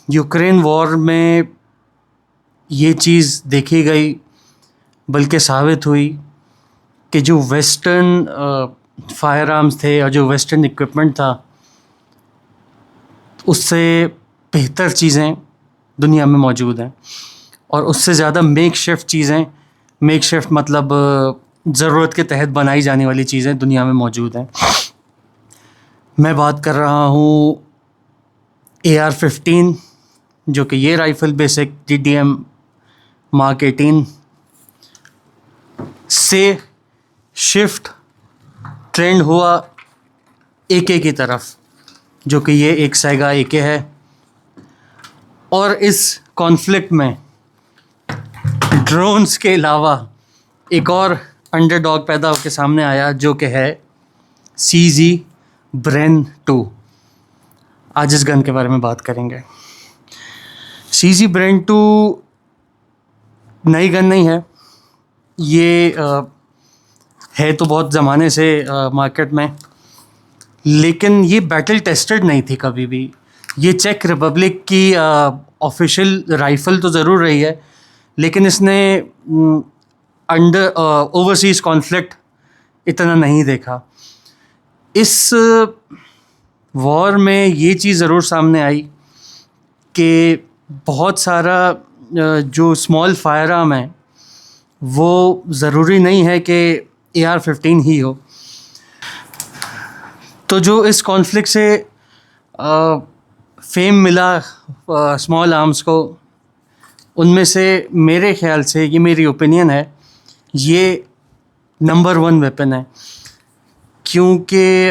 Ukraine war में ये चीज़ देखी गई, बल्कि साबित हुई कि जो वेस्टर्न फायर आर्म्स थे और जो वेस्टर्न इक्विपमेंट था, उससे बेहतर चीज़ें दुनिया में मौजूद हैं और उससे ज़्यादा मेक शिफ्ट चीज़ें, मेक शिफ्ट मतलब ज़रूरत के तहत बनाई जाने वाली चीज़ें दुनिया में मौजूद हैं। मैं बात कर रहा हूँ AR-15, जो कि ये राइफ़ल बेसिक DDM Mark 18 से शिफ्ट ट्रेंड हुआ AK की तरफ, जो कि ये एक सैगा AK है। और इस कॉन्फ्लिक्ट में ड्रोन्स के अलावा एक और अंडरडॉग पैदा होकर सामने आया, जो कि है CZ Bren 2। आज इस गन के बारे में बात करेंगे। CZ Bren 2 नई गन नहीं है, ये है तो बहुत ज़माने से मार्केट में, लेकिन ये बैटल टेस्टेड नहीं थी कभी भी। ये चेक रिपब्लिक की ऑफिशियल राइफ़ल तो ज़रूर रही है, लेकिन इसने ओवरसीज़ कॉन्फ्लिक्ट इतना नहीं देखा। इस वॉर में ये चीज़ ज़रूर सामने आई कि बहुत सारा जो स्मॉल फायर आर्म है वो ज़रूरी नहीं है कि AR-15 ही हो। तो जो इस कॉन्फ्लिक्ट से फेम मिला स्मॉल आर्म्स को, उनमें से मेरे ख़्याल से, ये मेरी ओपिनियन है, ये नंबर 1 वेपन है। क्योंकि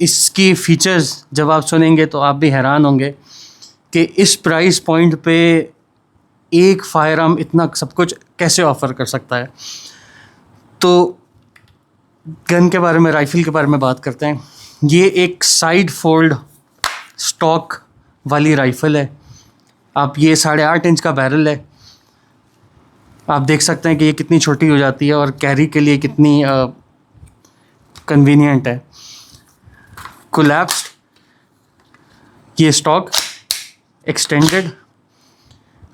इसकी फ़ीचर्स जब आप सुनेंगे तो आप भी हैरान होंगे कि इस प्राइस पॉइंट पे एक फायर आर्म इतना सब कुछ कैसे ऑफ़र कर सकता है। तो गन के बारे में, राइफ़ल के बारे में बात करते हैं। ये एक साइड फोल्ड स्टॉक वाली राइफ़ल है। आप ये 8.5 इंच का बैरल है, आप देख सकते हैं कि ये कितनी छोटी हो जाती है और कैरी के लिए कितनी कन्वीनियंट है। कोलैप्स्ड ये स्टॉक, एक्सटेंडेड।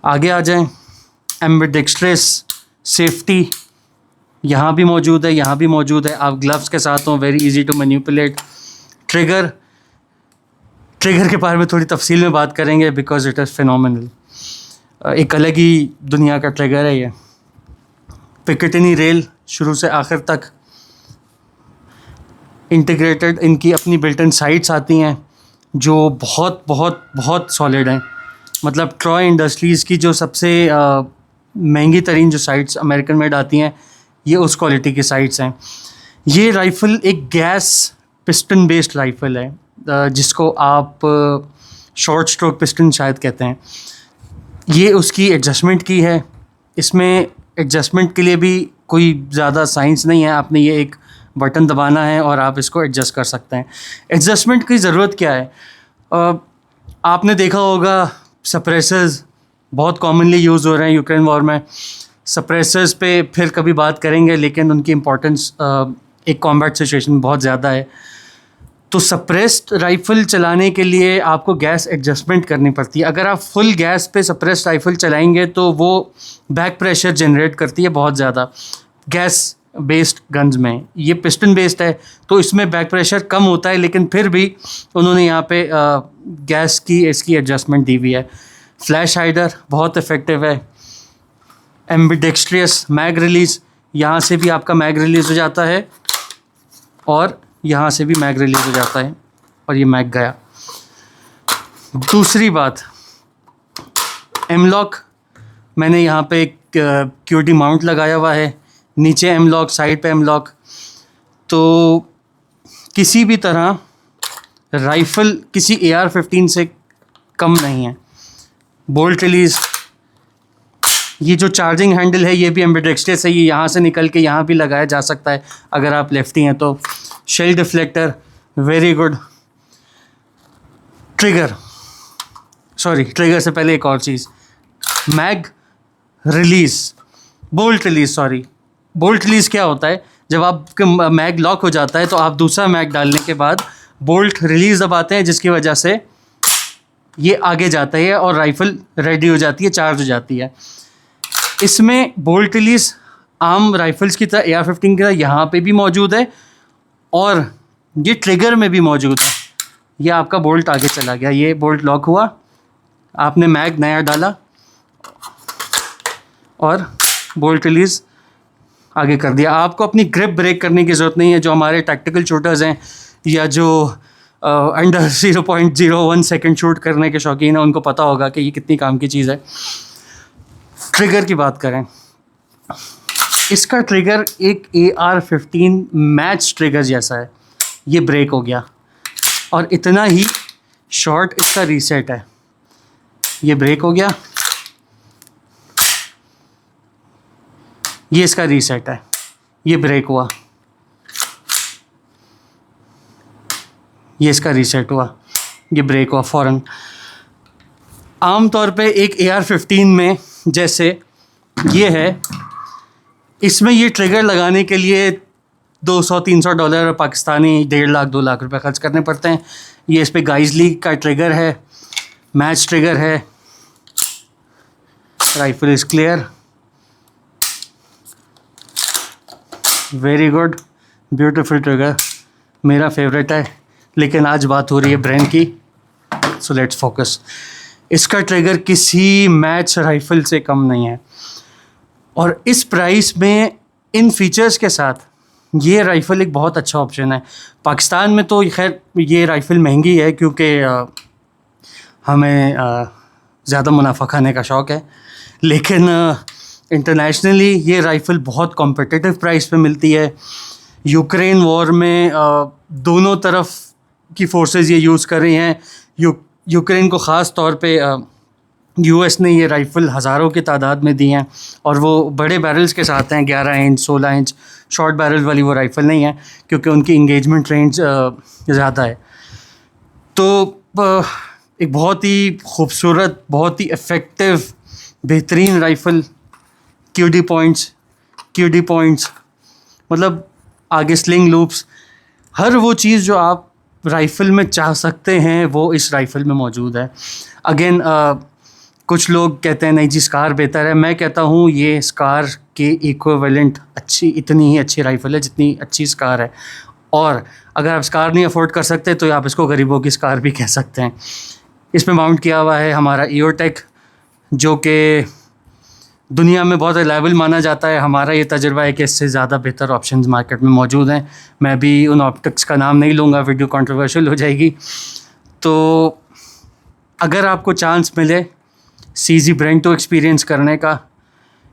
आगे आ जाएं, एम्बिडेक्स्ट्रस सेफ्टी यहाँ भी मौजूद है, यहाँ भी मौजूद है। आप ग्लव्स के साथ हों, very easy to manipulate. Trigger के बारे में थोड़ी तफसील में बात करेंगे बिकॉज इट इज़ फिनोमिनल। एक अलग ही दुनिया का ट्रिगर है ये। पिकेटिनी रेल शुरू से आखिर तक इंटीग्रेटेड, इनकी अपनी बिल्ट इन साइट्स आती हैं जो बहुत बहुत बहुत सॉलिड हैं। मतलब ट्रॉय इंडस्ट्रीज़ की जो सबसे महंगी तरीन जो साइट्स अमेरिकन मेड आती हैं, ये उस क्वालिटी की साइट्स हैं। ये राइफ़ल एक गैस पिस्टन बेस्ड राइफ़ल है, जिसको आप शॉर्ट स्ट्रोक पिस्टन शायद कहते हैं। ये उसकी एडजस्टमेंट की है। इसमें एडजस्टमेंट के लिए भी कोई ज़्यादा साइंस नहीं है, आपने ये एक बटन दबाना है और आप इसको एडजस्ट कर सकते हैं। एडजस्टमेंट की ज़रूरत क्या है? आपने देखा होगा सप्रेसर्स बहुत कॉमनली यूज़ हो रहे हैं यूक्रेन वॉर में। सप्रेसर्स पे फिर कभी बात करेंगे, लेकिन उनकी इम्पोर्टेंस एक कॉम्बैट सिचुएशन में बहुत ज़्यादा है। तो सप्रेस्ड राइफ़ल चलाने के लिए आपको गैस एडजस्टमेंट करनी पड़ती है। अगर आप फुल गैस पे सप्रेस्ड राइफ़ल चलाएंगे तो वो बैक प्रेशर जनरेट करती है बहुत ज़्यादा। गैस बेस्ड गन्स में, ये पिस्टन बेस्ड है तो इसमें बैक प्रेशर कम होता है, लेकिन फिर भी उन्होंने यहाँ पे गैस की इसकी एडजस्टमेंट दी हुई है। फ्लैश हाइडर बहुत इफ़ेक्टिव है। एम्बिडेक्स्ट्रियस मैग रिलीज़, यहाँ से भी आपका मैग रिलीज़ हो जाता है और यहाँ से भी मैग रिलीज़ हो जाता है और ये मैग गया। दूसरी बात, एम-लॉक, मैंने यहाँ पे एक QD माउंट लगाया हुआ है, नीचे एम-लॉक, साइड पे एम-लॉक। तो किसी भी तरह राइफ़ल किसी AR-15 से कम नहीं है। बोल्ट रिलीज़, ये जो चार्जिंग हैंडल है ये भी एम्बिडेक्स्ट्रस है, ये यहाँ से निकल के यहाँ भी लगाया जा सकता है अगर आप लेफ्टी हैं तो। Shell deflector very good. Trigger से पहले एक और चीज़, मैग रिलीज़, बोल्ट रिलीज़ क्या होता है? जब आपका मैग लॉक हो जाता है तो आप दूसरा मैग डालने के बाद बोल्ट रिलीज़ दबाते हैं, जिसकी वजह से ये आगे जाता है और राइफ़ल रेडी हो जाती है, चार्ज हो जाती है। इसमें बोल्ट रिलीज़ आम राइफ़ल्स की तरह AR-15 की तरह यहाँ पे भी मौजूद है और ये ट्रिगर में भी मौजूद है। ये आपका बोल्ट आगे चला गया, ये बोल्ट लॉक हुआ, आपने मैग नया डाला और बोल्ट रिलीज़ आगे कर दिया। आपको अपनी ग्रिप ब्रेक करने की ज़रूरत नहीं है। जो हमारे टैक्टिकल शूटर्स हैं या जो अंडर 0.01 सेकंड शूट करने के शौकीन हैं, उनको पता होगा कि ये कितनी काम की चीज़ है। ट्रिगर की बात करें, इसका ट्रिगर एक AR-15 मैच ट्रिगर जैसा है। ये ब्रेक हो गया और इतना ही शॉर्ट इसका रीसेट है। ये ब्रेक हो गया, ये इसका रीसेट है, ये ब्रेक हुआ, ये इसका रीसेट हुआ, ये ब्रेक हुआ फ़ौरन। आम तौर पे एक AR-15 में जैसे ये है, इसमें ये ट्रिगर लगाने के लिए $200-300 पाकिस्तानी 1.5 लाख 2 लाख रुपए खर्च करने पड़ते हैं। ये इस पे गाइजली का ट्रिगर है, मैच ट्रिगर है। Rifle is clear, very good, beautiful trigger, मेरा फेवरेट है। लेकिन आज बात हो रही है ब्रांड की, सो लेट्स फोकस। इसका ट्रिगर किसी मैच राइफ़ल से कम नहीं है और इस प्राइस में इन फीचर्स के साथ ये राइफ़ल एक बहुत अच्छा ऑप्शन है। पाकिस्तान में तो खैर ये राइफ़ल महंगी है क्योंकि हमें ज़्यादा मुनाफा खाने का शौक़ है, लेकिन इंटरनेशनली ये राइफ़ल बहुत कॉम्पिटिटिव प्राइस पे मिलती है। यूक्रेन वॉर में दोनों तरफ की फोर्सेस ये यूज़ कर रही हैं। यूक्रेन को ख़ास तौर पे US ने ये राइफ़ल हज़ारों की तादाद में दी हैं और वो बड़े बैरल्स के साथ हैं, 11 इंच 16 इंच शॉर्ट बैरल वाली वो राइफ़ल नहीं है क्योंकि उनकी इंगेजमेंट रेंज ज़्यादा है। तो एक बहुत ही खूबसूरत, बहुत ही इफ़ेक्टिव, बेहतरीन राइफ़ल। QD पॉइंट्स मतलब आगे स्लिंग लूप्स, हर वो चीज़ जो आप राइफ़ल में चाह सकते हैं वो इस राइफ़ल में मौजूद है। अगेन कुछ लोग कहते हैं नहीं जी स्कार बेहतर है, मैं कहता हूँ ये स्कार के इक्विवेलेंट इतनी ही अच्छी राइफ़ल है जितनी अच्छी स्कार है। और अगर आप स्कार नहीं अफोर्ड कर सकते तो आप इसको गरीबों की स्कार भी कह सकते हैं। इसमें माउंट किया हुआ है हमारा EOTech जो कि दुनिया में बहुत रिलायबल माना जाता है। हमारा ये तजुर्बा है कि इससे ज़्यादा बेहतर ऑप्शंस मार्केट में मौजूद हैं। मैं भी उन ऑप्टिक्स का नाम नहीं लूँगा, वीडियो कंट्रोवर्शियल हो जाएगी। तो अगर आपको चांस मिले CZ Brento एक्सपीरियंस करने का,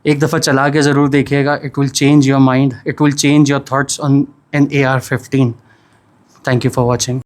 एक दफ़ा चला के ज़रूर देखिएगा। It will change your mind, it will change your thoughts on an AR-15। Thank you for watching.